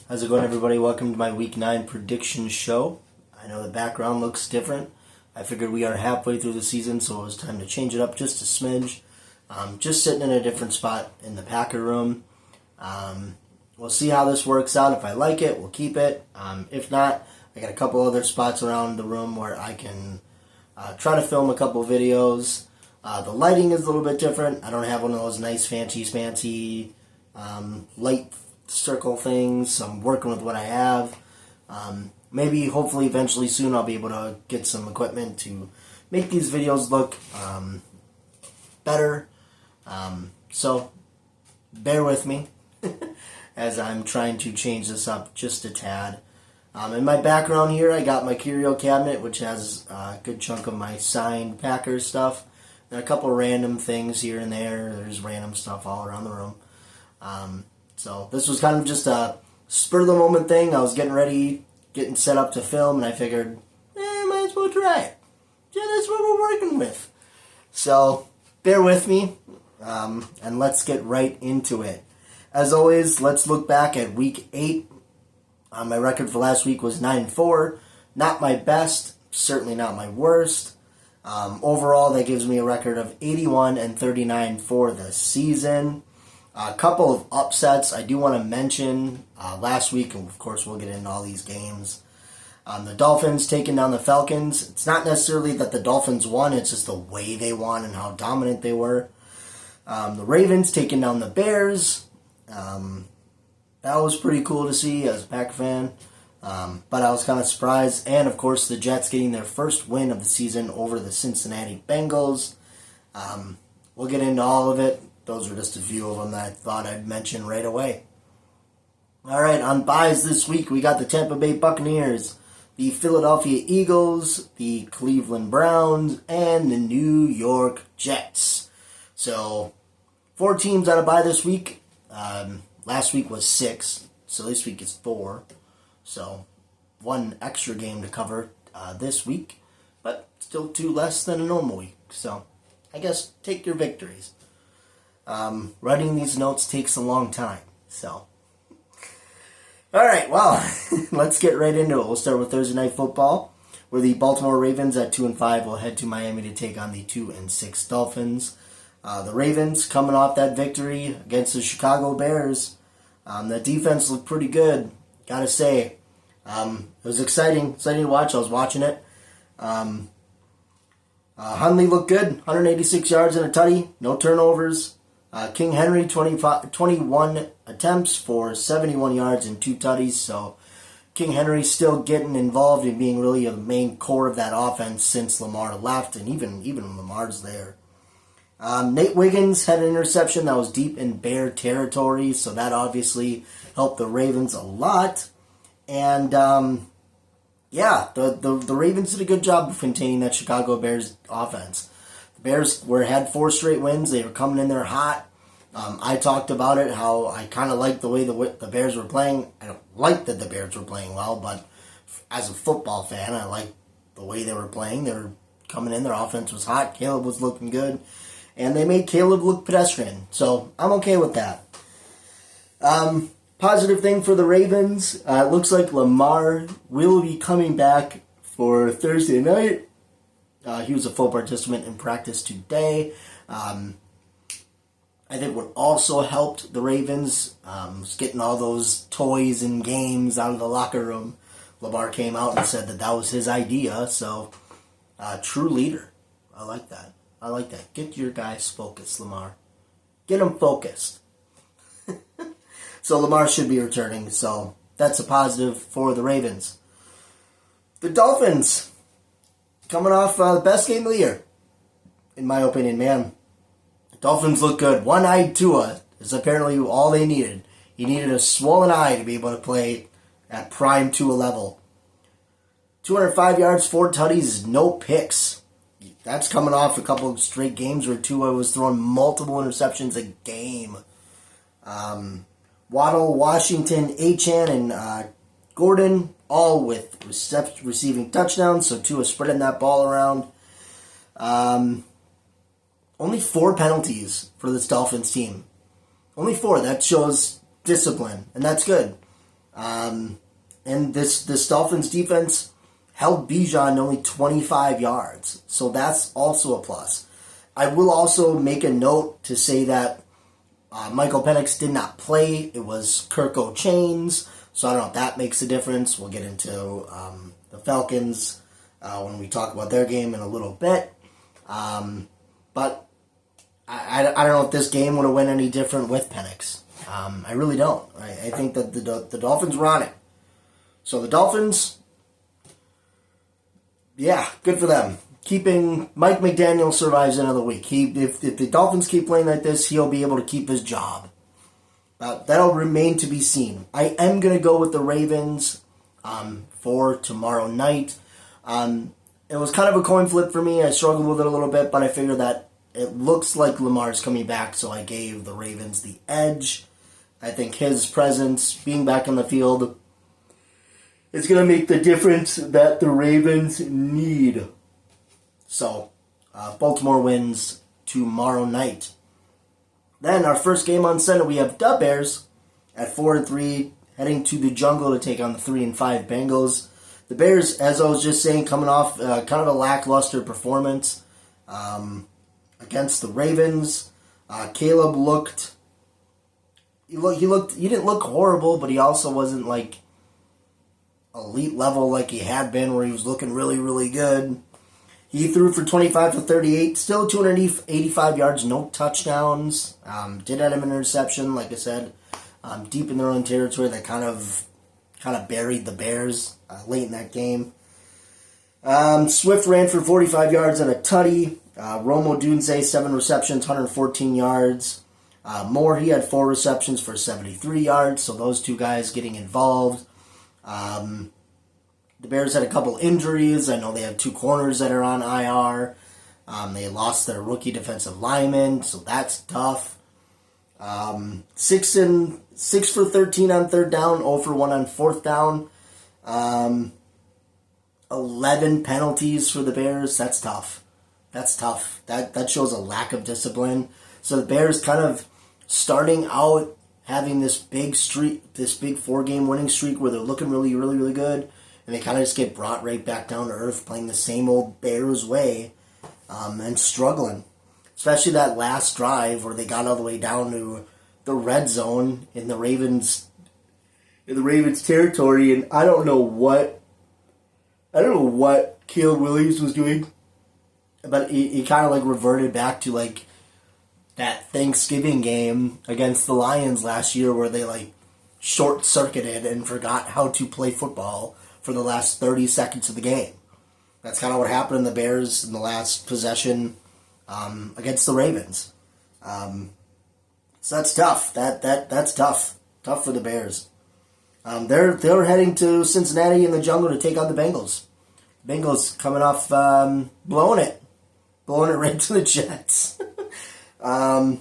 How's it going, everybody? Welcome to my Week 9 prediction show. I know the background looks different. I figured we are halfway through the season, so it was time to change it up just a smidge. Just sitting in a different spot in the Packer room. We'll see how this works out. If I like it, we'll keep it. If not, I got a couple other spots around the room where I can try to film a couple videos. The lighting is a little bit different. I don't have one of those nice fancy light circle things. I'm working with what I have. Maybe, hopefully, eventually soon I'll be able to get some equipment to make these videos look better. So, bear with me as I'm trying to change this up just a tad. In my background here, I got my curio cabinet, which has a good chunk of my signed Packers stuff. And a couple random things here and there. There's random stuff all around the room. So this was kind of just a spur-of-the-moment thing. I was getting set up to film, and I figured, might as well try it. Yeah, that's what we're working with. So, bear with me, and let's get right into it. As always, let's look back at Week 8. My record for last week was 9-4. Not my best, certainly not my worst. Overall, that gives me a record of 81-39 for the season. A couple of upsets I do want to mention last week, and of course we'll get into all these games. The Dolphins taking down the Falcons. It's not necessarily that the Dolphins won, it's just the way they won and how dominant they were. The Ravens taking down the Bears. That was pretty cool to see as a Packer fan. But I was kind of surprised. And of course the Jets getting their first win of the season over the Cincinnati Bengals. We'll get into all of it. Those are just a few of them that I thought I'd mention right away. All right, on buys this week, we got the Tampa Bay Buccaneers, the Philadelphia Eagles, the Cleveland Browns, and the New York Jets. So, 4 teams out of buy this week. Last week was 6, so this week is 4. So, 1 extra game to cover this week, but still 2 less than a normal week. So, I guess take your victories. Writing these notes takes a long time, so. Alright, well, let's get right into it. We'll start with Thursday Night Football, where the Baltimore Ravens at 2-5 will head to Miami to take on the 2-6 Dolphins. The Ravens coming off that victory against the Chicago Bears. That defense looked pretty good, gotta say. It was exciting to watch. I was watching it. Hundley looked good, 186 yards and a tutty, no turnovers. King Henry, 21 attempts for 71 yards and 2 tutties. So King Henry still getting involved in being really a main core of that offense since Lamar left, and even when Lamar's there. Nate Wiggins had an interception that was deep in Bear territory, so that obviously helped the Ravens a lot. And the Ravens did a good job of containing that Chicago Bears offense. The Bears had 4 straight wins. They were coming in there hot. I talked about it, how I kind of liked the way the Bears were playing. I don't like that the Bears were playing well, but as a football fan, I liked the way they were playing. They were coming in, their offense was hot, Caleb was looking good, and they made Caleb look pedestrian. So I'm okay with that. Positive thing for the Ravens, it looks like Lamar will be coming back for Thursday night. He was a full participant in practice today. I think what also helped the Ravens was getting all those toys and games out of the locker room. Lamar came out and said that was his idea, so true leader. I like that. Get your guys focused, Lamar. Get them focused. So Lamar should be returning, so that's a positive for the Ravens. The Dolphins, coming off the best game of the year, in my opinion, man. Dolphins look good. One-eyed Tua is apparently all they needed. He needed a swollen eye to be able to play at prime Tua level. 205 yards, 4 tutties, no picks. That's coming off a couple of straight games where Tua was throwing multiple interceptions a game. Waddle, Washington, Achane, and Gordon, all with receiving touchdowns, so Tua spreading that ball around. Only 4 penalties for this Dolphins team. Only 4. That shows discipline, and that's good. And this Dolphins defense held Bijan only 25 yards. So that's also a plus. I will also make a note to say that Michael Penix did not play. It was Kirk O'Chains. So I don't know if that makes a difference. We'll get into the Falcons when we talk about their game in a little bit. But I don't know if this game would have went any different with Penix. I really don't. I think that the Dolphins were on it. So the Dolphins, yeah, good for them. Keeping Mike McDaniel survives another week. If the Dolphins keep playing like this, he'll be able to keep his job. That'll remain to be seen. I am going to go with the Ravens for tomorrow night. It was kind of a coin flip for me. I struggled with it a little bit, but I figured that it looks like Lamar's coming back, so I gave the Ravens the edge. I think his presence, being back on the field, is going to make the difference that the Ravens need. So, Baltimore wins tomorrow night. Then, our first game on Sunday, we have the Bears at 4-3, heading to the jungle to take on the 3-5 Bengals. The Bears, as I was just saying, coming off kind of a lackluster performance against the Ravens. Caleb looked. He didn't look horrible, but he also wasn't like elite level like he had been, where he was looking really, really good. He threw for 25 for 38, still 285 yards, no touchdowns. Did have an interception, like I said, deep in their own territory that kind of buried the Bears late in that game. Swift ran for 45 yards and a tutty. Romo Dunze, 7 receptions, 114 yards. Moore, he had 4 receptions for 73 yards, so those two guys getting involved. The Bears had a couple injuries. I know they have 2 corners that are on IR. They lost their rookie defensive lineman, so that's tough. 6 for 13 on third down, 0 for 1 on fourth down. 11 penalties for the Bears. That's tough. That shows a lack of discipline. So the Bears kind of starting out having this big streak, this big 4-game winning streak where they're looking really, really, really good. And they kind of just get brought right back down to earth, playing the same old Bears way, and struggling. Especially that last drive where they got all the way down to the red zone in the Ravens territory, and I don't know what Caleb Williams was doing, but he kind of like reverted back to like that Thanksgiving game against the Lions last year where they like short-circuited and forgot how to play football for the last 30 seconds of the game. That's kind of what happened in the Bears in the last possession against the Ravens. So that's tough. That's tough. Tough for the Bears. They're heading to Cincinnati in the jungle to take on the Bengals. Bengals coming off blowing it right to the Jets. The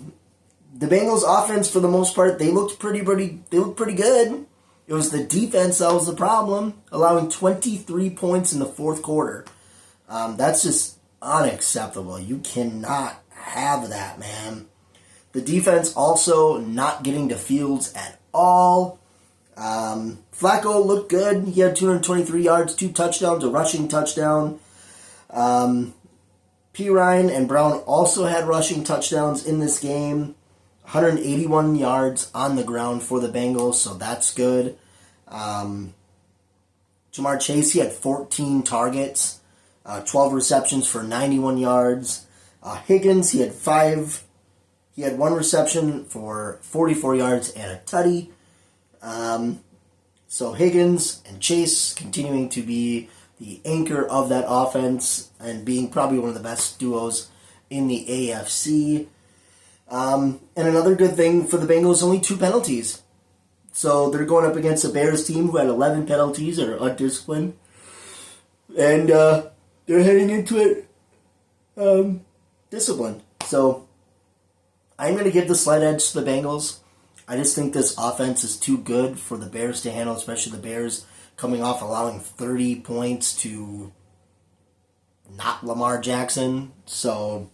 Bengals offense, for the most part, they looked pretty good. It was the defense that was the problem, allowing 23 points in the fourth quarter. That's just unacceptable. You cannot have that, man. The defense also not getting to Fields at all. Flacco looked good. He had 223 yards, 2 touchdowns, a rushing touchdown. Pirine and Brown also had rushing touchdowns in this game. 181 yards on the ground for the Bengals, so that's good. Jamar Chase, he had 14 targets, 12 receptions for 91 yards. Higgins, he had 1 reception for 44 yards and a tutty. So Higgins and Chase continuing to be the anchor of that offense and being probably one of the best duos in the AFC. And another good thing for the Bengals, only 2 penalties. So they're going up against a Bears team who had 11 penalties or undisciplined. And they're heading into it disciplined. So I'm going to give the slight edge to the Bengals. I just think this offense is too good for the Bears to handle, especially the Bears coming off allowing 30 points to not Lamar Jackson. So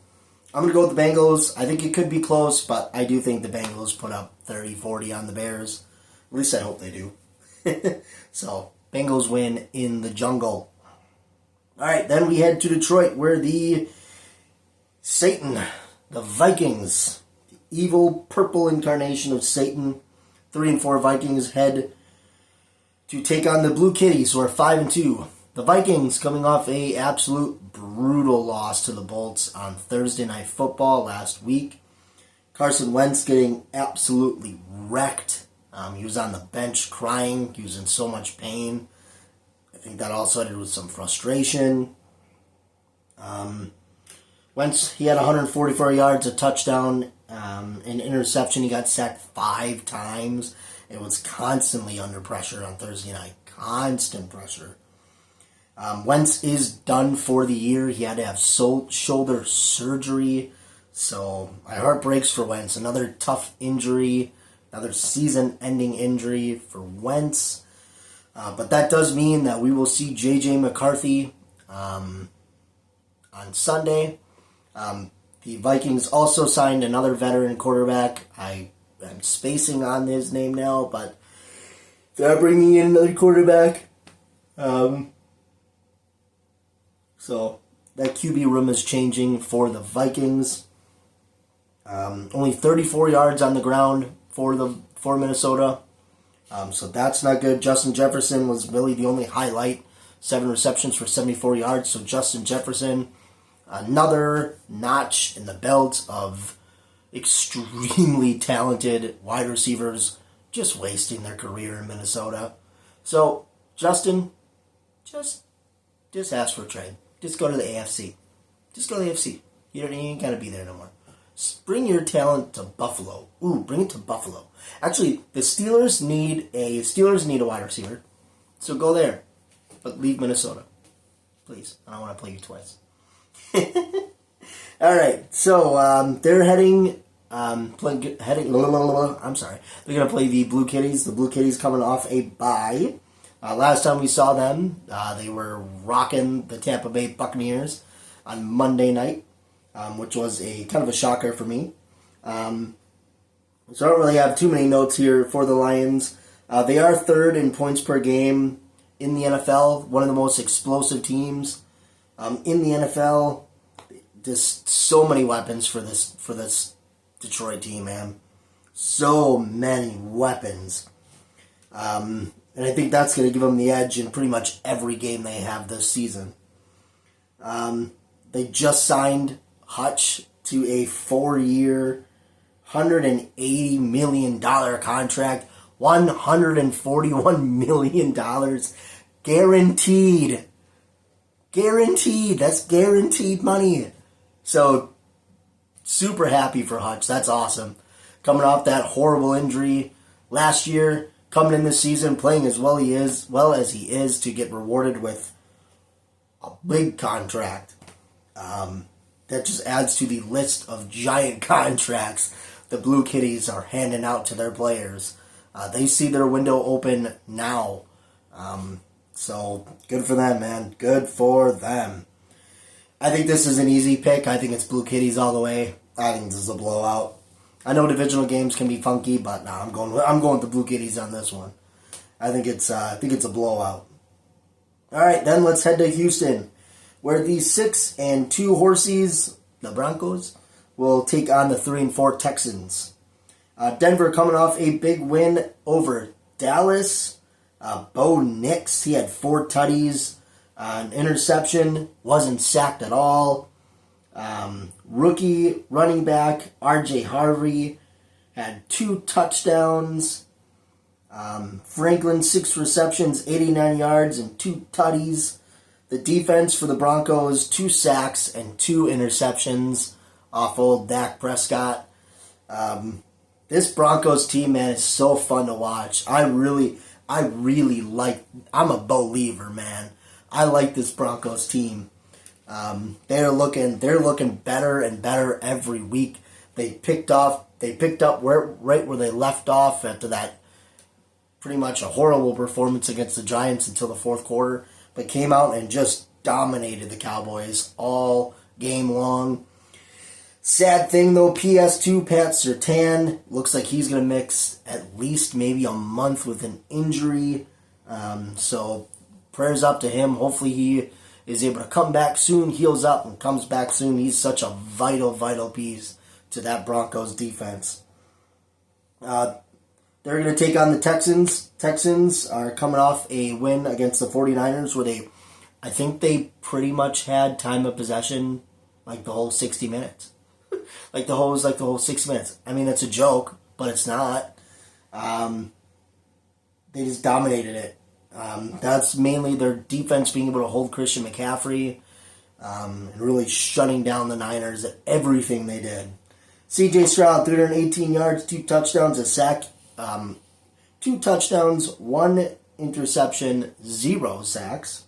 I'm going to go with the Bengals. I think it could be close, but I do think the Bengals put up 30-40 on the Bears. At least I hope they do. So, Bengals win in the jungle. All right, then we head to Detroit, where the Satan, the Vikings, the evil purple incarnation of Satan, 3-4 Vikings head to take on the Blue Kitties, who are 5-2. The Vikings coming off a absolute brutal loss to the Bolts on Thursday Night Football last week. Carson Wentz getting absolutely wrecked. He was on the bench crying. He was in so much pain. I think that also had to do with some frustration. Wentz, he had 144 yards, a touchdown, an interception. He got sacked 5 times. It was constantly under pressure on Thursday night. Constant pressure. Wentz is done for the year. He had to have shoulder surgery. So my heart breaks for Wentz. Another tough injury. Another season-ending injury for Wentz. But that does mean that we will see J.J. McCarthy on Sunday. The Vikings also signed another veteran quarterback. I am spacing on his name now, but they're bringing in another quarterback. So that QB room is changing for the Vikings. Only 34 yards on the ground for Minnesota. So that's not good. Justin Jefferson was really the only highlight. 7 receptions for 74 yards. So Justin Jefferson, another notch in the belt of extremely talented wide receivers just wasting their career in Minnesota. So, Justin, just ask for a trade. Just go to the AFC. Just go to the AFC. You ain't got to be there no more. Bring your talent to Buffalo. Bring it to Buffalo. Actually, the Steelers need a wide receiver. So go there. But leave Minnesota. Please. I don't want to play you twice. All right. So they're heading. I'm sorry. They're going to play the Blue Kitties. The Blue Kitties coming off a bye. Last time we saw them, they were rocking the Tampa Bay Buccaneers on Monday night, which was a kind of a shocker for me. So I don't really have too many notes here for the Lions. They are third in points per game in the NFL, one of the most explosive teams in the NFL. Just so many weapons for this Detroit team, man. So many weapons. And I think that's going to give them the edge in pretty much every game they have this season. They just signed Hutch to a 4-year, $180 million contract. $141 million guaranteed. Guaranteed. That's guaranteed money. So, super happy for Hutch. That's awesome. Coming off that horrible injury last year, coming in this season, playing as well as he is to get rewarded with a big contract. That just adds to the list of giant contracts the Blue Kitties are handing out to their players. They see their window open now. So, good for them, man. Good for them. I think this is an easy pick. I think it's Blue Kitties all the way. I think this is a blowout. I know divisional games can be funky, but no, I'm going with the Blue Kitties on this one. I think it's a blowout. All right, then let's head to Houston, where the 6-2 Horsies, the Broncos, will take on the 3-4 Texans. Denver coming off a big win over Dallas. Bo Nix, he had 4 tutties, an interception, wasn't sacked at all. Rookie running back R.J. Harvey had 2 touchdowns. Franklin, 6 receptions, 89 yards, and 2 tutties. The defense for the Broncos, 2 sacks and 2 interceptions off old Dak Prescott. This Broncos team, man, is so fun to watch. I really like. I'm a believer, man. I like this Broncos team. They're looking better and better every week. They picked up right where they left off after that pretty much a horrible performance against the Giants until the fourth quarter, but came out and just dominated the Cowboys all game long. Sad thing though, PS2 Pat Surtain looks like he's going to miss at least maybe a month with an injury. So prayers up to him. Hopefully he is able to come back soon, heals up, and comes back soon. He's such a vital, vital piece to that Broncos defense. They're going to take on the Texans. Texans are coming off a win against the 49ers where I think they pretty much had time of possession like the whole 60 minutes. Like the whole 6 minutes. I mean, it's a joke, but it's not. They just dominated it. That's mainly their defense being able to hold Christian McCaffrey and really shutting down the Niners at everything they did. C.J. Stroud, 318 yards, 2 touchdowns, a sack. 2 touchdowns, 1 interception, 0 sacks.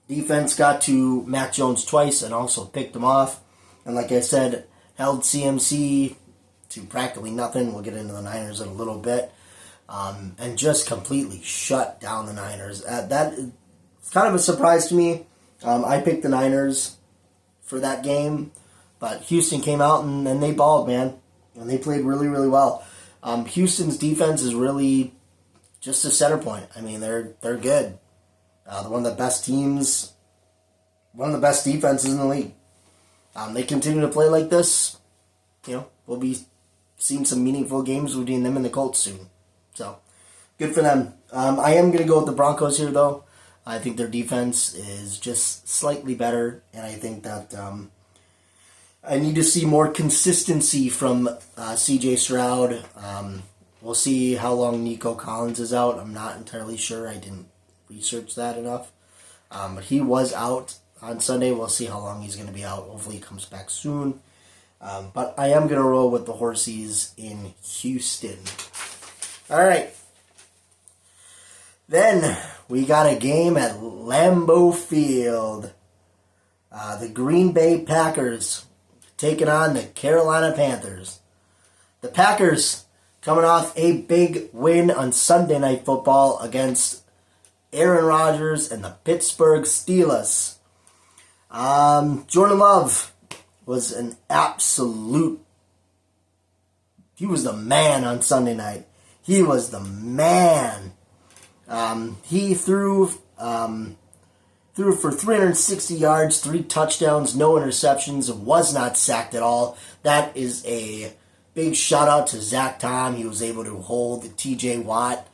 Defense got to Mac Jones twice and also picked him off. And like I said, held CMC to practically nothing. We'll get into the Niners in a little bit. And just completely shut down the Niners. It's kind of a surprise to me. I picked the Niners for that game. But Houston came out and they balled, man. And they played really, really well. Houston's defense is really just a center point. I mean, they're good. They're one of the best teams, one of the best defenses in the league. They continue to play like this. We'll be seeing some meaningful games between them and the Colts soon. So, good for them. I am going to go with the Broncos here, though. I think their defense is just slightly better, and I think that I need to see more consistency from C.J. Stroud. We'll see how long Nico Collins is out. I'm not entirely sure. I didn't research that enough. But he was out on Sunday. We'll see how long he's going to be out. Hopefully he comes back soon. But I am going to roll with the Horsies in Houston. All right. Then we got a game at Lambeau Field. The Green Bay Packers taking on the Carolina Panthers. The Packers coming off a big win on Sunday Night Football against Aaron Rodgers and the Pittsburgh Steelers. Jordan Love was an absolute... He was the man on Sunday night. He was the man. He threw for 360 yards, 3 touchdowns, no interceptions, was not sacked at all. That is a big shout out to Zach Tom. He was able to hold T.J. Watt.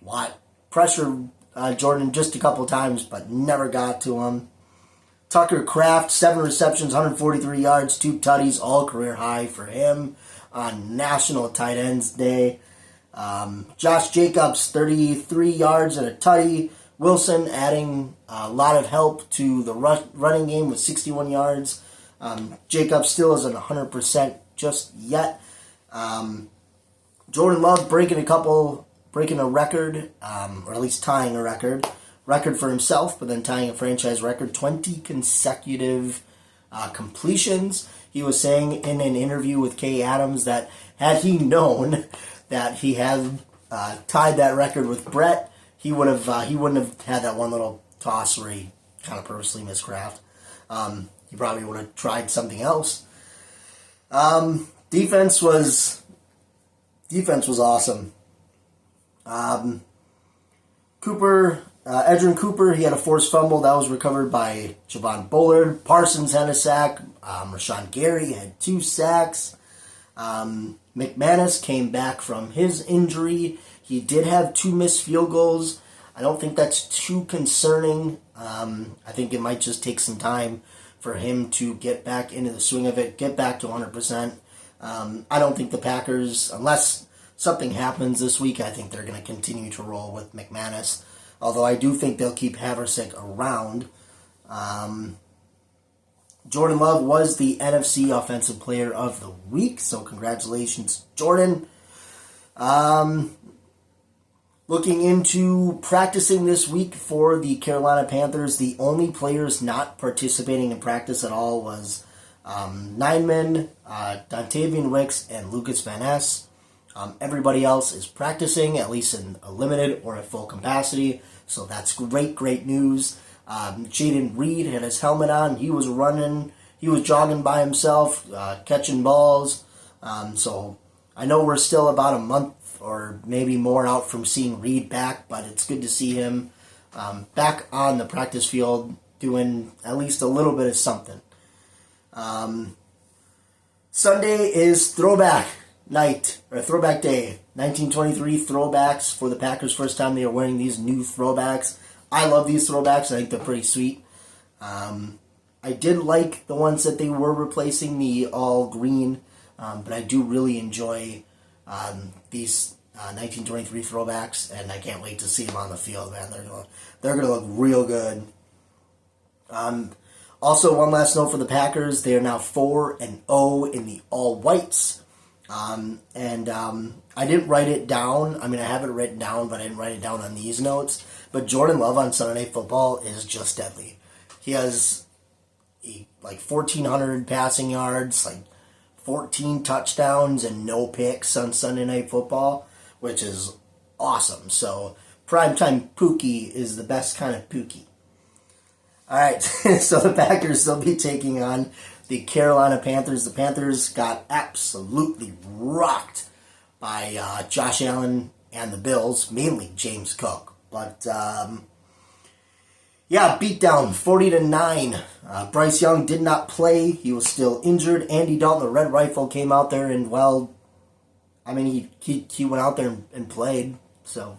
Watt pressured Jordan just a couple times, but never got to him. Tucker Kraft, 7 receptions, 143 yards, 2 tutties, all career high for him on National Tight Ends Day. Josh Jacobs, 33 yards and a tutty. Wilson adding a lot of help to the running game with 61 yards. Jacobs still isn't 100% just yet. Jordan Love breaking a record, or at least tying a record for himself, but then tying a franchise record, 20 consecutive completions. He was saying in an interview with Kay Adams that had he known that he had tied that record with Brett, he wouldn't have had that one little toss where he kind of purposely missed Kraft. He probably would have tried something else. Defense was awesome. Edgerrin Cooper, he had a forced fumble. That was recovered by Javon Bullard. Parsons had a sack. Rashawn Gary had 2 sacks. McManus came back from his injury. He did have 2 missed field goals. I don't think that's too concerning. I think it might just take some time for him to get back into the swing of it, get back to 100%. I don't think the Packers, unless something happens this week, I think they're going to continue to roll with McManus. Although I do think they'll keep Haversick around. Jordan Love was the NFC Offensive Player of the Week, so congratulations, Jordan. Looking into practicing this week for the Carolina Panthers, the only players not participating in practice at all was Nineman, Dontavian Wicks, and Lucas Van Ness. Everybody else is practicing, at least in a limited or at full capacity, so that's great news. Jaden Reed had his helmet on. He was jogging by himself, catching balls. So I know we're still about a month or maybe more out from seeing Reed back, but it's good to see him back on the practice field doing at least a little bit of something. Sunday is throwback night, or throwback day. 1923 throwbacks for the Packers. First time they are wearing these new throwbacks. I love these throwbacks. I think they're pretty sweet. I did like the ones that they were replacing, the all green, but I do really enjoy these 1923 throwbacks, and I can't wait to see them on the field, man. They're gonna look real good. Also, one last note for the Packers: they are now 4-0 in the all whites. I didn't write it down. I mean, I have it written down, but I didn't write it down on these notes. But Jordan Love on Sunday Night Football is just deadly. He has like 1,400 passing yards, like 14 touchdowns, and no picks on Sunday Night Football, which is awesome. So primetime Pookie is the best kind of Pookie. All right, so the Packers will be taking on the Carolina Panthers. The Panthers got absolutely rocked by Josh Allen and the Bills, mainly James Cook. But beat down 40-9. Bryce Young did not play; he was still injured. Andy Dalton, the Red Rifle, came out there and he went out there and played. So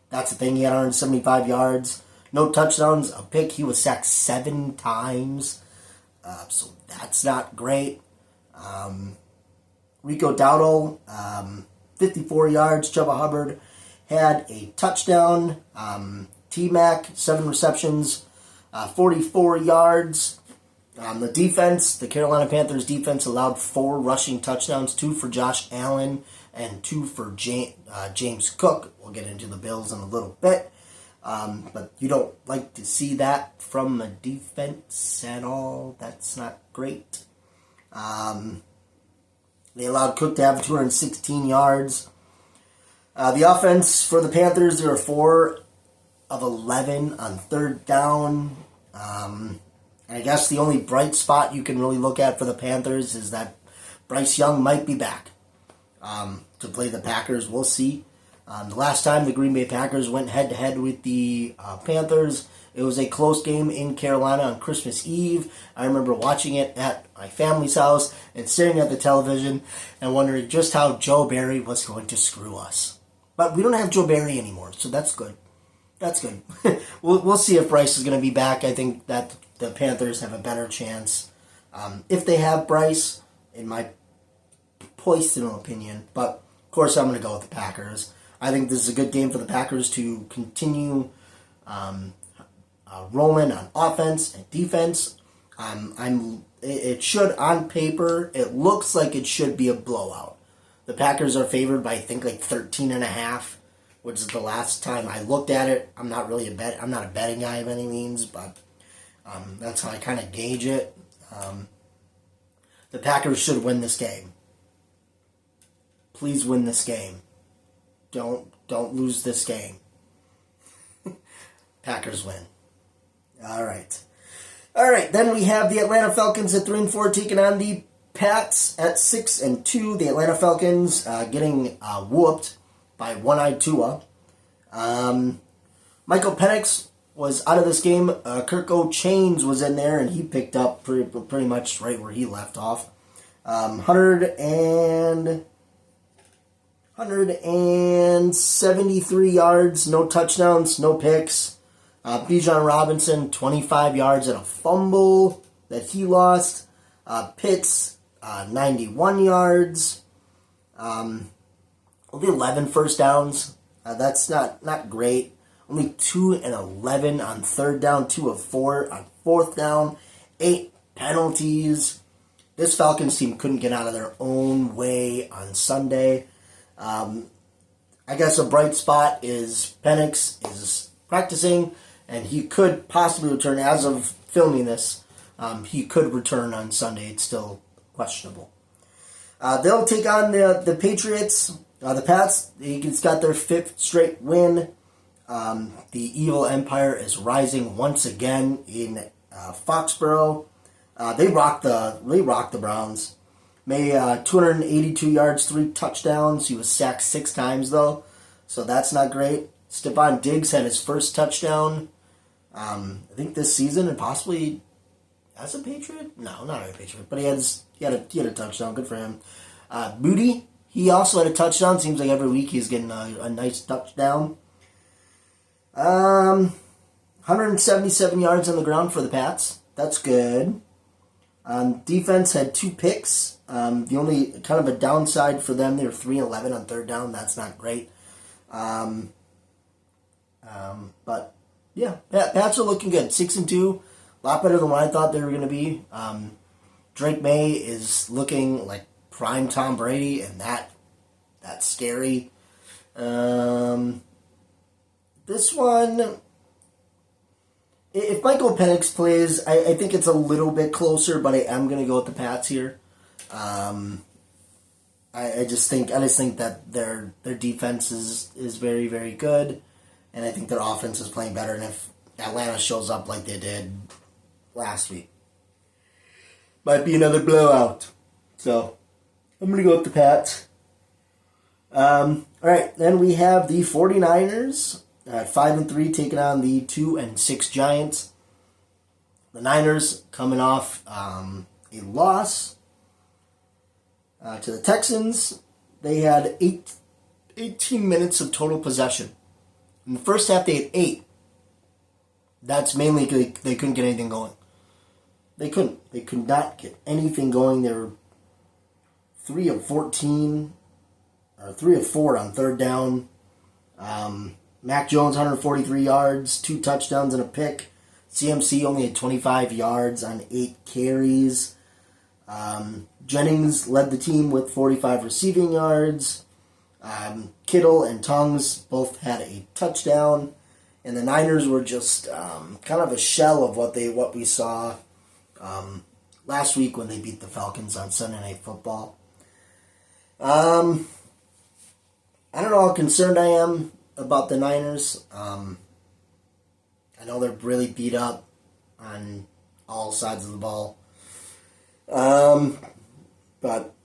that's the thing. He had 175 yards, no touchdowns, a pick. He was sacked 7 times. So that's not great. Rico Dowdle, 54 yards. Chuba Hubbard had a touchdown. T-Mac, 7 receptions, 44 yards. The defense, the Carolina Panthers defense allowed 4 rushing touchdowns, 2 for Josh Allen and 2 for James Cook. We'll get into the Bills in a little bit. But you don't like to see that from the defense at all. That's not great. They allowed Cook to have 216 yards. The offense for the Panthers, there were 4 of 11 on third down. I guess the only bright spot you can really look at for the Panthers is that Bryce Young might be back to play the Packers. We'll see. The last time the Green Bay Packers went head-to-head with the Panthers, it was a close game in Carolina on Christmas Eve. I remember watching it at my family's house and staring at the television and wondering just how Joe Barry was going to screw us. But we don't have Joe Barry anymore, so that's good. That's good. We'll see if Bryce is going to be back. I think that the Panthers have a better chance if they have Bryce, in my personal opinion. But, of course, I'm going to go with the Packers. I think this is a good game for the Packers to continue rolling on offense and defense. It should, on paper, it looks like it should be a blowout. The Packers are favored by, I think, like 13.5, which is the last time I looked at it. I'm not a betting guy by any means, but that's how I kind of gauge it. The Packers should win this game. Please win this game. Don't lose this game. Packers win. All right. Then we have the Atlanta Falcons at 3-4 taking on the Pats at 6-2. The Atlanta Falcons getting whooped by one-eyed Tua. Michael Penix was out of this game. Kirk O'Chains was in there, and he picked up pretty much right where he left off. 173 yards, no touchdowns, no picks. Bijan Robinson, 25 yards and a fumble that he lost. Pitts, 91 yards. Only 11 first downs. That's not great. Only 2 and 11 on third down, 2 of 4 on fourth down, 8 penalties. This Falcons team couldn't get out of their own way on Sunday. I guess a bright spot is Penix is practicing, and he could possibly return. As of filming this, he could return on Sunday. It's still questionable. They'll take on the Patriots. The Pats, it's got their 5th straight win. The evil empire is rising once again in Foxborough. They rocked the Browns. Made 282 yards, 3 touchdowns. He was sacked 6 times, though, so that's not great. Stephon Diggs had his first touchdown, I think this season, and possibly as a Patriot. No, not as a Patriot, but he had a touchdown. Good for him. Moody, he also had a touchdown. Seems like every week he's getting a nice touchdown. 177 yards on the ground for the Pats. That's good. Defense had 2 picks. The only kind of a downside for them, they were 3-11 on third down. That's not great. But yeah, Pats are looking good. 6-2, a lot better than what I thought they were going to be. Drake May is looking like prime Tom Brady, and that's scary. This one, if Michael Penix plays, I think it's a little bit closer, but I am going to go with the Pats here. I just think that their defense is very, very good, and I think their offense is playing better. And if Atlanta shows up like they did last week, might be another blowout. So I'm going to go with the Pats. All right, then we have the 49ers at 5-3 taking on the 2-6 Giants. The Niners coming off a loss to the Texans. They had 18 minutes of total possession. In the first half, they had 8. That's mainly because they couldn't get anything going. They couldn't. They could not get anything going. They were 3 of 14, or 3 of 4 on third down. Mac Jones, 143 yards, 2 touchdowns and a pick. CMC only had 25 yards on 8 carries. Jennings led the team with 45 receiving yards. Kittle and Tongues both had a touchdown. And the Niners were just kind of a shell of what we saw last week when they beat the Falcons on Sunday Night Football. I don't know how concerned I am about the Niners. I know they're really beat up on all sides of the ball. But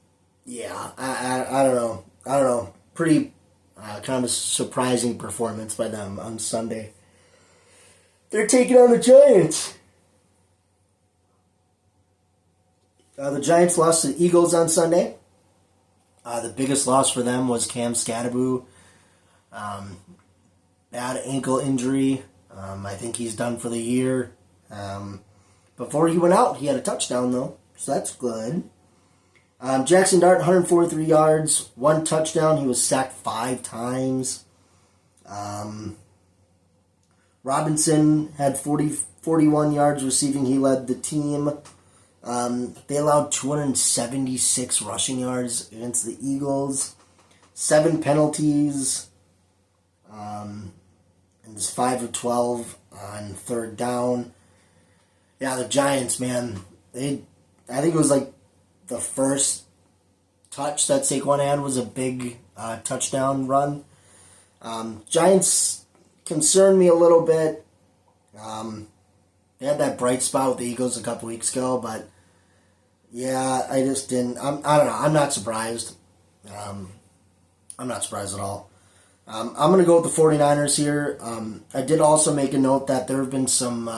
yeah, I don't know. Pretty kind of a surprising performance by them on Sunday. They're taking on the Giants. The Giants lost to the Eagles on Sunday. The biggest loss for them was Cam Scatterboo. Bad ankle injury. I think he's done for the year. Before he went out, he had a touchdown, though, so that's good. Jackson Dart, 143 yards, 1 touchdown. He was sacked 5 times. Robinson had 41 yards receiving. He led the team. They allowed 276 rushing yards against the Eagles. 7 penalties. And it's 5 of 12 on third down. Yeah, the Giants, man. I think it was like the first touch that Saquon had was a big touchdown run. Giants concerned me a little bit. They had that bright spot with the Eagles a couple weeks ago, but yeah, I just didn't. I don't know. I'm not surprised. I'm not surprised at all. I'm going to go with the 49ers here. I did also make a note that there have been some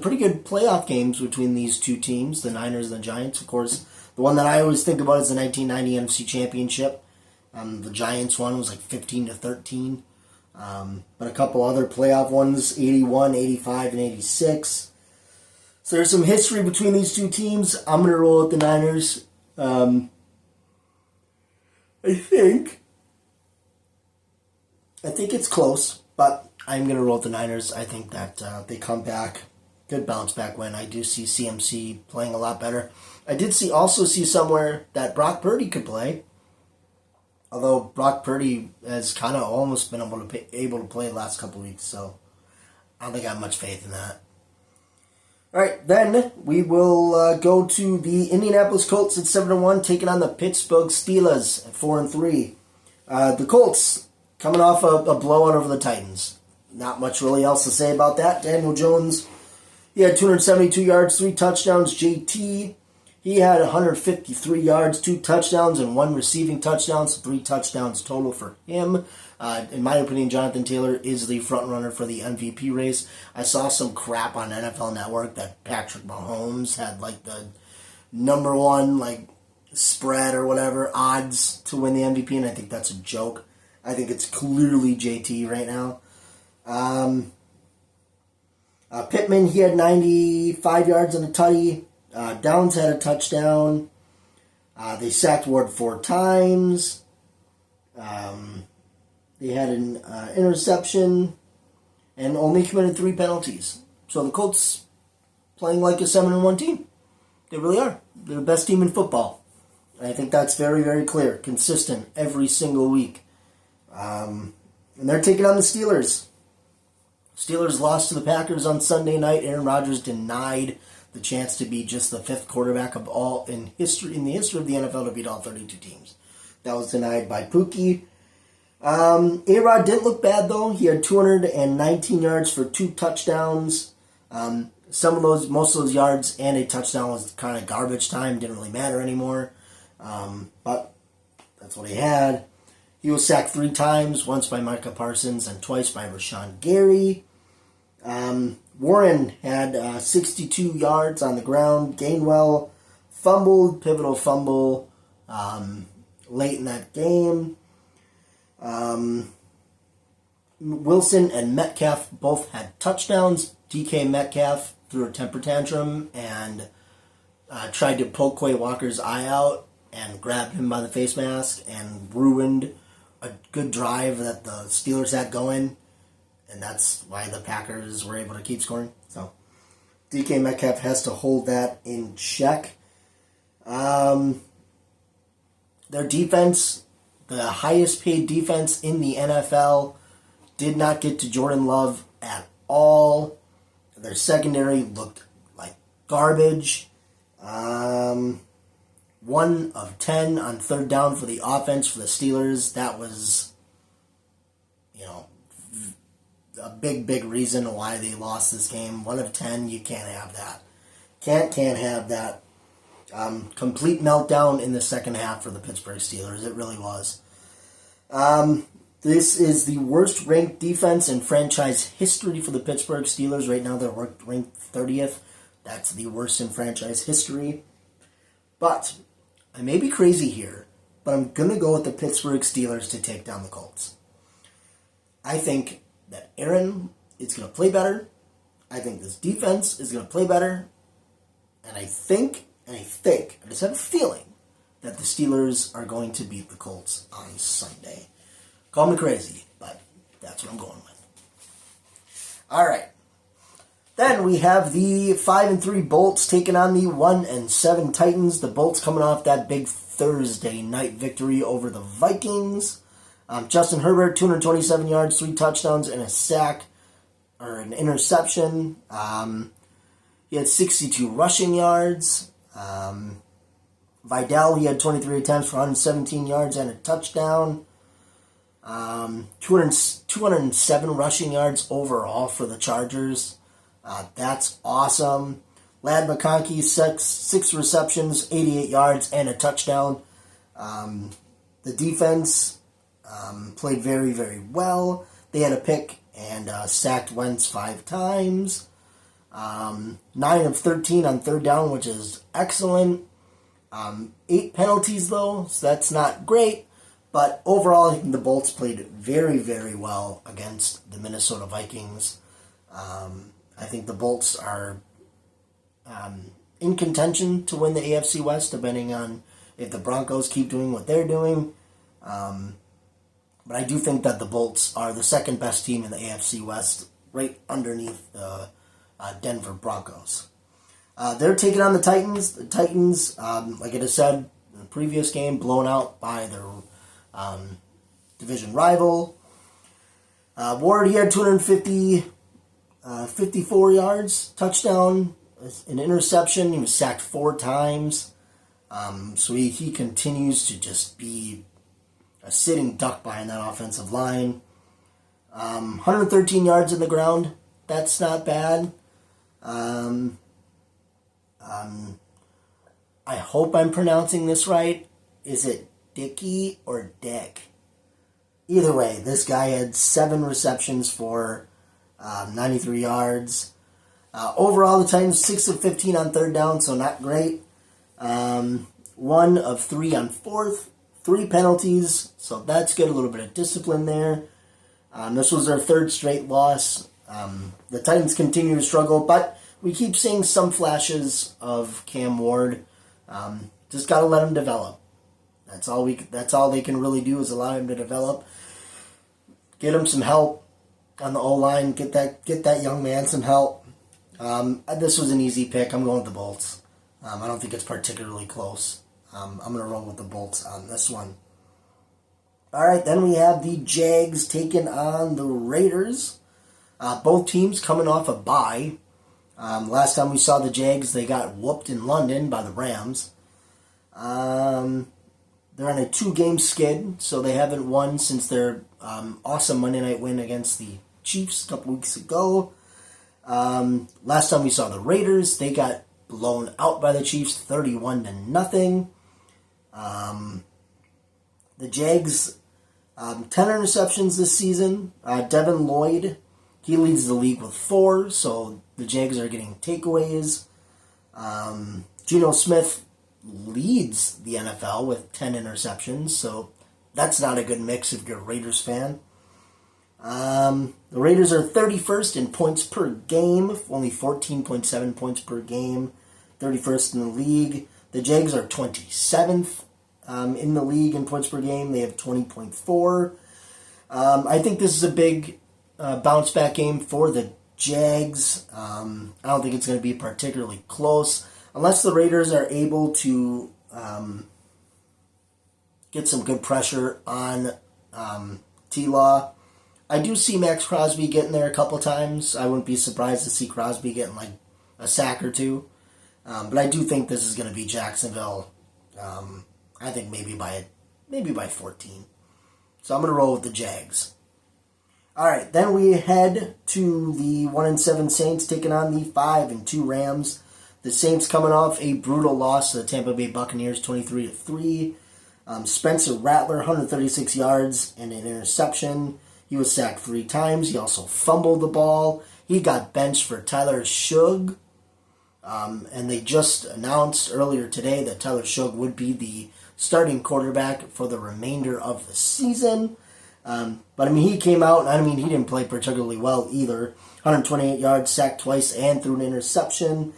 pretty good playoff games between these two teams, the Niners and the Giants. Of course, the one that I always think about is the 1990 NFC Championship. The Giants one was like 15-13. But a couple other playoff ones, 81, 85, and 86. So there's some history between these two teams. I'm going to roll with the Niners. I think it's close, but I'm going to roll with the Niners. I think that they come back. Good bounce back win. I do see CMC playing a lot better. I did also see somewhere that Brock Purdy could play. Although Brock Purdy has kind of almost been able to play the last couple weeks, so I don't think I have much faith in that. All right, then we will go to the Indianapolis Colts at 7-1, taking on the Pittsburgh Steelers at 4-3. The Colts coming off a blowout over the Titans. Not much really else to say about that. Daniel Jones, he had 272 yards, 3 touchdowns. JT, he He had 153 yards, 2 touchdowns, and 1 receiving touchdown, so 3 touchdowns total for him. In my opinion, Jonathan Taylor is the front runner for the MVP race. I saw some crap on NFL Network that Patrick Mahomes had like the number one spread or whatever odds to win the MVP, and I think that's a joke. I think it's clearly JT right now. Pittman, he had 95 yards and a tutty. Downs had a touchdown. They sacked Ward 4 times. They had an interception and only committed 3 penalties. So the Colts playing like a 7-1 team. They really are. They're the best team in football. I think that's very, very clear. Consistent every single week. And they're taking on the Steelers. Steelers lost to the Packers on Sunday night. Aaron Rodgers denied the chance to be just the 5th quarterback of all in the history of the NFL to beat all 32 teams. That was denied by Pookie. A-Rod didn't look bad though. He had 219 yards for 2 touchdowns. Most of those yards and a touchdown was kind of garbage time. Didn't really matter anymore. But that's what he had. He was sacked 3 times, once by Micah Parsons and twice by Rashawn Gary. Warren had 62 yards on the ground. Gainwell fumbled, pivotal fumble late in that game. Wilson and Metcalf both had touchdowns. DK Metcalf threw a temper tantrum and tried to poke Quay Walker's eye out and grabbed him by the face mask and ruined a good drive that the Steelers had going. And that's why the Packers were able to keep scoring. So DK Metcalf has to hold that in check. Their defense, the highest paid defense in the NFL, did not get to Jordan Love at all. Their secondary looked like garbage. 1 of 10 on 3rd down for the offense for the Steelers. That was, a big reason why they lost this game. 1 of 10, you can't have that. Can't have that. Complete meltdown in the second half for the Pittsburgh Steelers. It really was. This is the worst ranked defense in franchise history for the Pittsburgh Steelers. Right now they're ranked 30th. That's the worst in franchise history. But I may be crazy here, but I'm going to go with the Pittsburgh Steelers to take down the Colts. I think that Aaron is going to play better. I think this defense is going to play better. And I just have a feeling that the Steelers are going to beat the Colts on Sunday. Call me crazy, but that's what I'm going with. All right. Then we have the 5-3 Bolts taking on the 1-7 Titans. The Bolts coming off that big Thursday night victory over the Vikings. Justin Herbert, 227 yards, 3 touchdowns, and a sack, or an interception. He had 62 rushing yards. Vidal, he had 23 attempts for 117 yards and a touchdown. 207 rushing yards overall for the Chargers. That's awesome. Ladd McConkey, 6 receptions, 88 yards, and a touchdown. The defense played very, very well. They had a pick and sacked Wentz 5 times. 9 of 13 on 3rd down, which is excellent. 8 penalties, though, so that's not great. But overall, I think the Bolts played very, very well against the Minnesota Vikings. I think the Bolts are in contention to win the AFC West, depending on if the Broncos keep doing what they're doing. But I do think that the Bolts are the second best team in the AFC West, right underneath the Denver Broncos. They're taking on the Titans. The Titans, like I just said in the previous game, blown out by their division rival. Ward, he had 54 yards, touchdown, an interception. He was sacked 4 times. So he continues to just be a sitting duck behind that offensive line. 113 yards in the ground. That's not bad. I hope I'm pronouncing this right. Is it Dickey or Dick? Either way, this guy had 7 receptions for 93 yards. Overall, the Titans 6 of 15 on third down, so not great. 1 of 3 on fourth. 3 penalties, so that's good. A little bit of discipline there. This was their 3rd straight loss. The Titans continue to struggle, but we keep seeing some flashes of Cam Ward. Just got to let him develop. That's all they can really do is allow him to develop. Get him some help on the O-line. Get that young man some help. This was an easy pick. I'm going with the Bolts. I don't think it's particularly close. I'm going to roll with the Bolts on this one. All right, then we have the Jags taking on the Raiders. Both teams coming off a bye. Last time we saw the Jags, they got whooped in London by the Rams. They're on a 2-game skid, so they haven't won since their awesome Monday night win against the Chiefs a couple weeks ago. Last time we saw the Raiders, they got blown out by the Chiefs 31-0. The Jags, 10 interceptions this season. Devin Lloyd, he leads the league with 4, so the Jags are getting takeaways. Geno Smith leads the NFL with 10 interceptions, so that's not a good mix if you're a Raiders fan. The Raiders are 31st in points per game, only 14.7 points per game, 31st in the league. The Jags are 27th in the league in points per game. They have 20.4. I think this is a big bounce back game for the Jags. I don't think it's going to be particularly close unless the Raiders are able to get some good pressure on T-Law. I do see Max Crosby getting there a couple times. I wouldn't be surprised to see Crosby getting like a sack or 2. But I do think this is going to be Jacksonville. I think maybe by 14. So I'm going to roll with the Jags. All right, then we head to the 1-7 Saints taking on the 5-2 Rams. The Saints coming off a brutal loss to the Tampa Bay Buccaneers, 23-3. Spencer Rattler, 136 yards and an interception. He was sacked 3 times. He also fumbled the ball. He got benched for Tyler Shugg. And they just announced earlier today that Tyler Shugg would be the starting quarterback for the remainder of the season. But, he came out, and, he didn't play particularly well either. 128 yards, sacked twice, and threw an interception.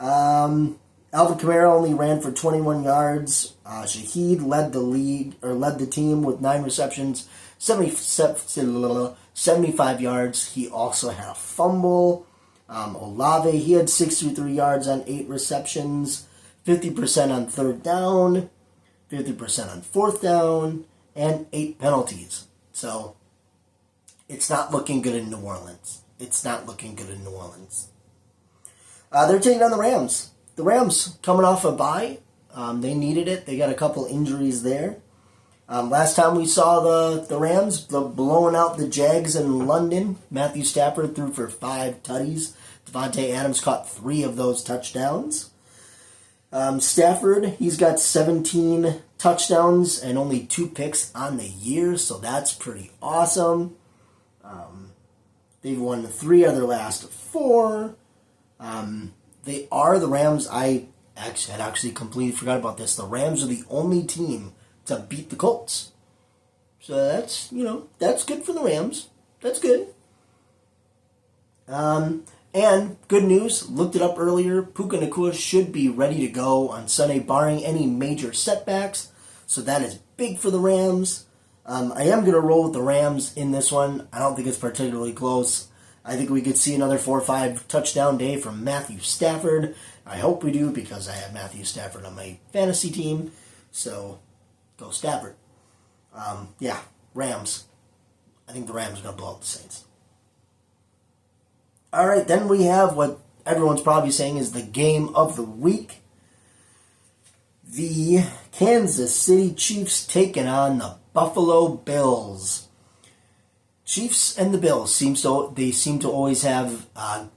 Alvin Kamara only ran for 21 yards. Shaheed led the team with 9 receptions, 75 yards. He also had a fumble. Olave, he had 63 yards on 8 receptions, 50% on third down, 50% on fourth down, and 8 penalties. So, it's not looking good in New Orleans. They're taking on the Rams. The Rams coming off a bye. They needed it. They got a couple injuries there. Last time we saw the Rams blowing out the Jags in London, Matthew Stafford threw for 5 tutties. Devontae Adams caught 3 of those touchdowns. Stafford, he's got 17 touchdowns and only 2 picks on the year, so that's pretty awesome. They've won 3 of their last 4. They are the Rams. I had actually completely forgot about this. The Rams are the only team to beat the Colts. So that's good for the Rams. That's good. And good news, looked it up earlier, Puka Nacua should be ready to go on Sunday, barring any major setbacks. So that is big for the Rams. I am going to roll with the Rams in this one. I don't think it's particularly close. I think we could see another 4 or 5 touchdown day from Matthew Stafford. I hope we do because I have Matthew Stafford on my fantasy team. So, go Stafford. Rams. I think the Rams are going to blow out the Saints. All right, then we have what everyone's probably saying is the game of the week. The Kansas City Chiefs taking on the Buffalo Bills. Chiefs and the Bills seem to always have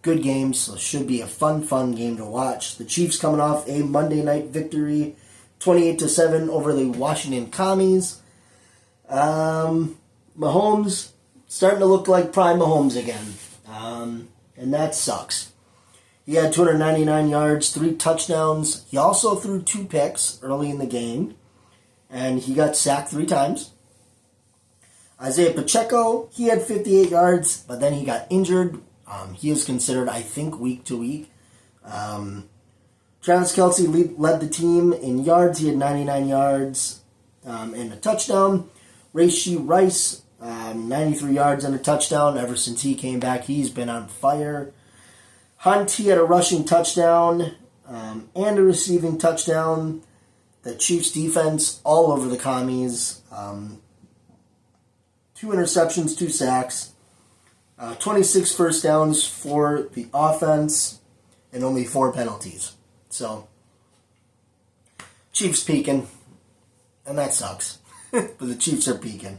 good games, so it should be a fun game to watch. The Chiefs coming off a Monday night victory, 28-7 over the Washington Commies. Mahomes starting to look like prime Mahomes again, and that sucks. He had 299 yards, 3 touchdowns. He also threw 2 picks early in the game, and he got sacked 3 times. Isaiah Pacheco, he had 58 yards, but then he got injured. He is considered, I think, week to week. Travis Kelce led the team in yards. He had 99 yards and a touchdown. Rashee Rice, 93 yards and a touchdown. Ever since he came back, he's been on fire. Hunt, he had a rushing touchdown and a receiving touchdown. The Chiefs' defense all over the Commies. 2 interceptions, 2 sacks, 26 first downs for the offense, and only 4 penalties. So, Chiefs peaking, and that sucks. But the Chiefs are peaking.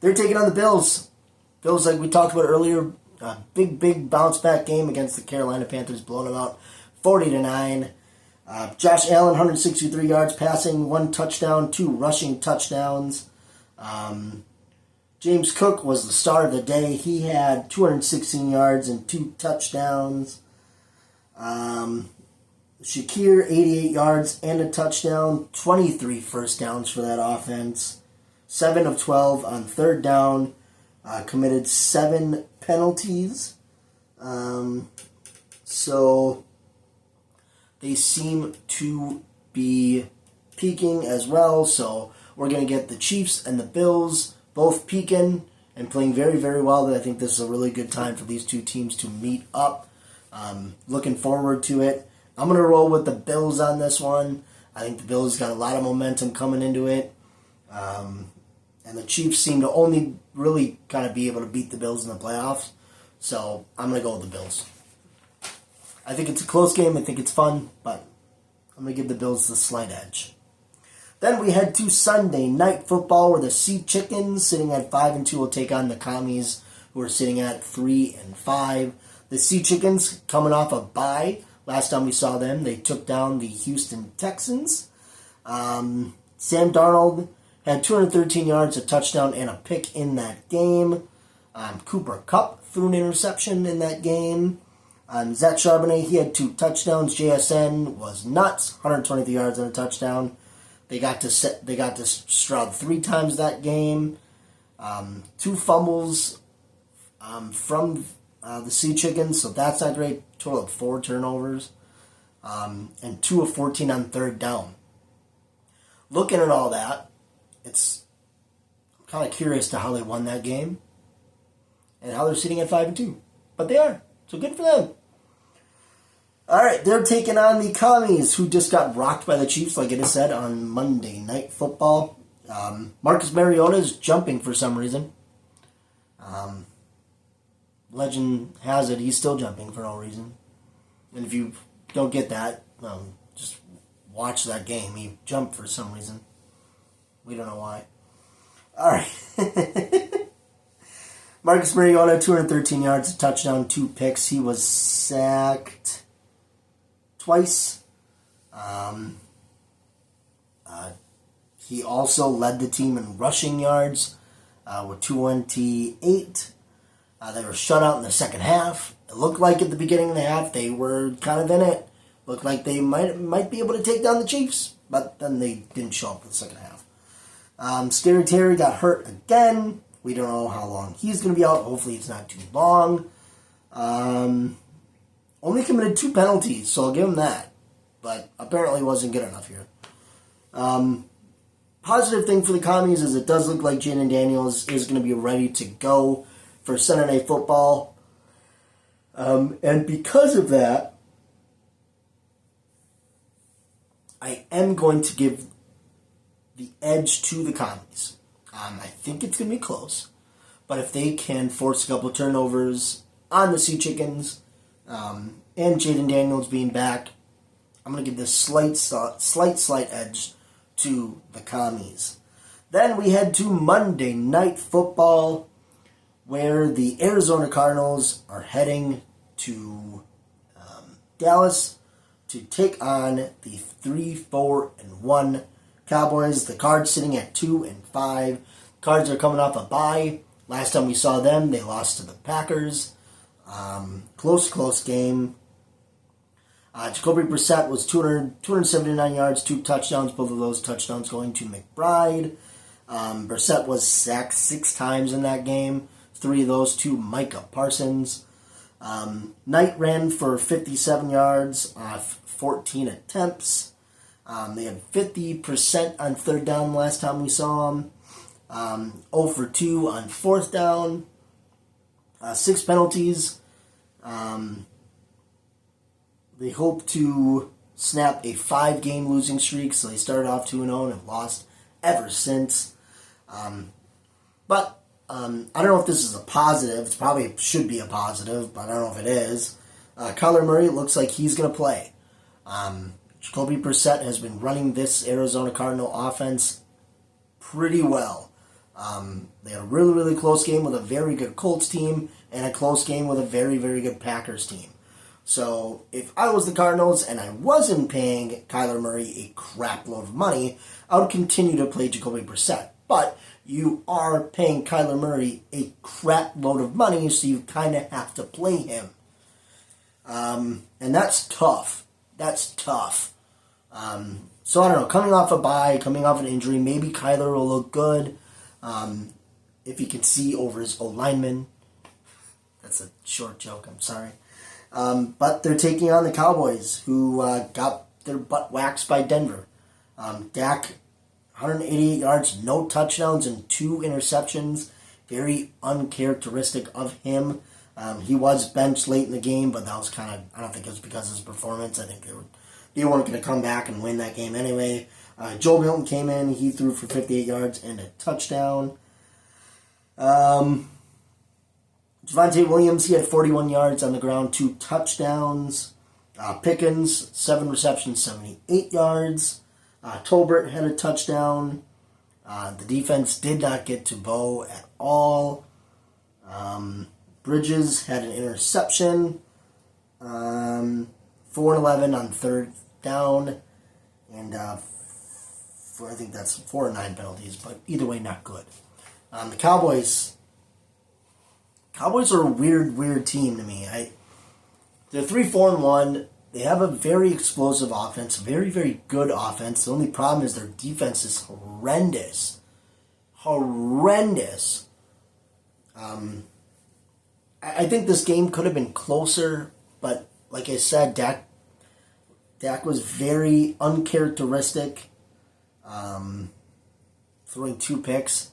They're taking on the Bills. Bills, like we talked about earlier, a big bounce back game against the Carolina Panthers, blowing them out 40-9. Josh Allen, 163 yards passing, 1 touchdown, 2 rushing touchdowns. James Cook was the star of the day. He had 216 yards and 2 touchdowns. Shakir, 88 yards and a touchdown. 23 first downs for that offense. 7 of 12 on third down. Committed 7 penalties. So they seem to be peaking as well. So we're going to get the Chiefs and the Bills both peaking and playing very, very well. I think this is a really good time for these two teams to meet up. Looking forward to it. I'm going to roll with the Bills on this one. I think the Bills got a lot of momentum coming into it. And the Chiefs seem to only really kind of be able to beat the Bills in the playoffs. So I'm going to go with the Bills. I think it's a close game. I think it's fun. But I'm going to give the Bills the slight edge. Then we head to Sunday Night Football, where the Sea Chickens, sitting at 5-2, will take on the Commies, who are sitting at 3-5. The Sea Chickens coming off a bye. Last time we saw them, they took down the Houston Texans. Sam Darnold had 213 yards, a touchdown, and a pick in that game. Cooper Kupp threw an interception in that game. Zach Charbonnet, he had 2 touchdowns. JSN was nuts, 123 yards and a touchdown. They got to Stroud 3 times that game. 2 fumbles from the Sea Chickens, so that's not great. Total of 4 turnovers. And 2 of 14 on third down. Looking at all that, I'm kind of curious to how they won that game and how they're sitting at 5-2. But they are, so good for them. All right, they're taking on the Commies, who just got rocked by the Chiefs, like it is said, on Monday Night Football. Marcus Mariota is jumping for some reason. Legend has it he's still jumping for no reason. And if you don't get that, just watch that game. He jumped for some reason. We don't know why. All right. Marcus Mariota, 213 yards, a touchdown, 2 picks. He was sacked twice. He also led the team in rushing yards with 228. They were shut out in the second half. It looked like at the beginning of the half they were kind of in it. Looked like they might be able to take down the Chiefs, but then they didn't show up for the second half. Scary Terry got hurt again. We don't know how long he's going to be out. Hopefully it's not too long. Only committed 2 penalties, so I'll give him that. But apparently wasn't good enough here. Positive thing for the Commies is it does look like Jaden Daniels is going to be ready to go for Sunday Night Football. And because of that, I am going to give the edge to the Commies. I think it's going to be close. But if they can force a couple of turnovers on the Sea Chickens, and Jaden Daniels being back, I'm going to give this slight edge to the Commies. Then we head to Monday Night Football, where the Arizona Cardinals are heading to Dallas to take on the 3-4-1 Cowboys. The Cards sitting at 2-5. Cards are coming off a bye. Last time we saw them, they lost to the Packers. Close game. Jacoby Brissett was 279 yards, 2 touchdowns, both of those touchdowns going to McBride. Brissett was sacked 6 times in that game, 3 of those to Micah Parsons. Knight ran for 57 yards off 14 attempts. They had 50% on third down last time we saw them. 0 for 2 on fourth down. 6 penalties. They hope to snap a 5-game losing streak, so they started off 2-0 and have lost ever since. But I don't know if this is a positive. It probably should be a positive, but I don't know if it is. Kyler Murray looks like he's going to play. Jacoby Brissett has been running this Arizona Cardinal offense pretty well. They had a really, really close game with a very good Colts team and a close game with a very, very good Packers team. So if I was the Cardinals and I wasn't paying Kyler Murray a crap load of money, I would continue to play Jacoby Brissett. But you are paying Kyler Murray a crap load of money, so you kind of have to play him. And that's tough. That's tough. So I don't know, coming off a bye, coming off an injury, maybe Kyler will look good if he can see over his O-lineman. That's a short joke, I'm sorry. But they're taking on the Cowboys, who got their butt waxed by Denver. Dak, 188 yards, no touchdowns, and 2 interceptions. Very uncharacteristic of him. He was benched late in the game, but that was kind of, I don't think it was because of his performance. I think they weren't going to come back and win that game anyway. Joe Milton came in. He threw for 58 yards and a touchdown. Javonte Williams, he had 41 yards on the ground, 2 touchdowns. Pickens, 7 receptions, 78 yards. Tolbert had a touchdown. The defense did not get to Bo at all. Bridges had an interception. 4-11 on third down. And I think that's 4 or 9 penalties, but either way, not good. The Cowboys are a weird team to me. They're 3-4-1. They have a very explosive offense, very, very good offense. The only problem is their defense is horrendous. Horrendous. I think this game could have been closer, but like I said, Dak was very uncharacteristic, throwing 2 picks.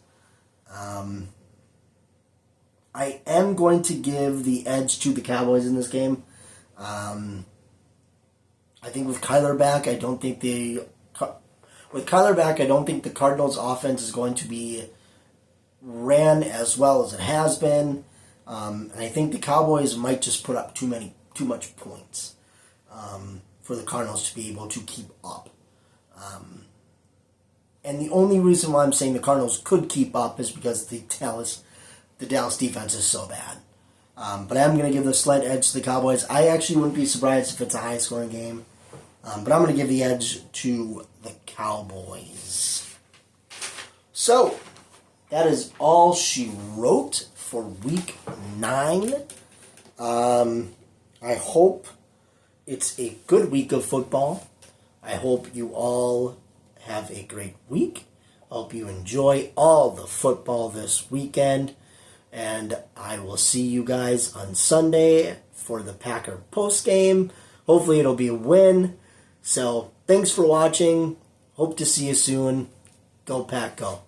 I am going to give the edge to the Cowboys in this game. I think with Kyler back, I don't think the Cardinals' offense is going to be ran as well as it has been. And I think the Cowboys might just put up too much points for the Cardinals to be able to keep up. And the only reason why I'm saying the Cardinals could keep up is because the Dallas defense is so bad. But I'm going to give the slight edge to the Cowboys. I actually wouldn't be surprised if it's a high-scoring game. But I'm going to give the edge to the Cowboys. So, that is all she wrote for Week 9. I hope it's a good week of football. I hope you all have a great week. I hope you enjoy all the football this weekend. And I will see you guys on Sunday for the Packer postgame. Hopefully it'll be a win. So, thanks for watching. Hope to see you soon. Go Pack, go.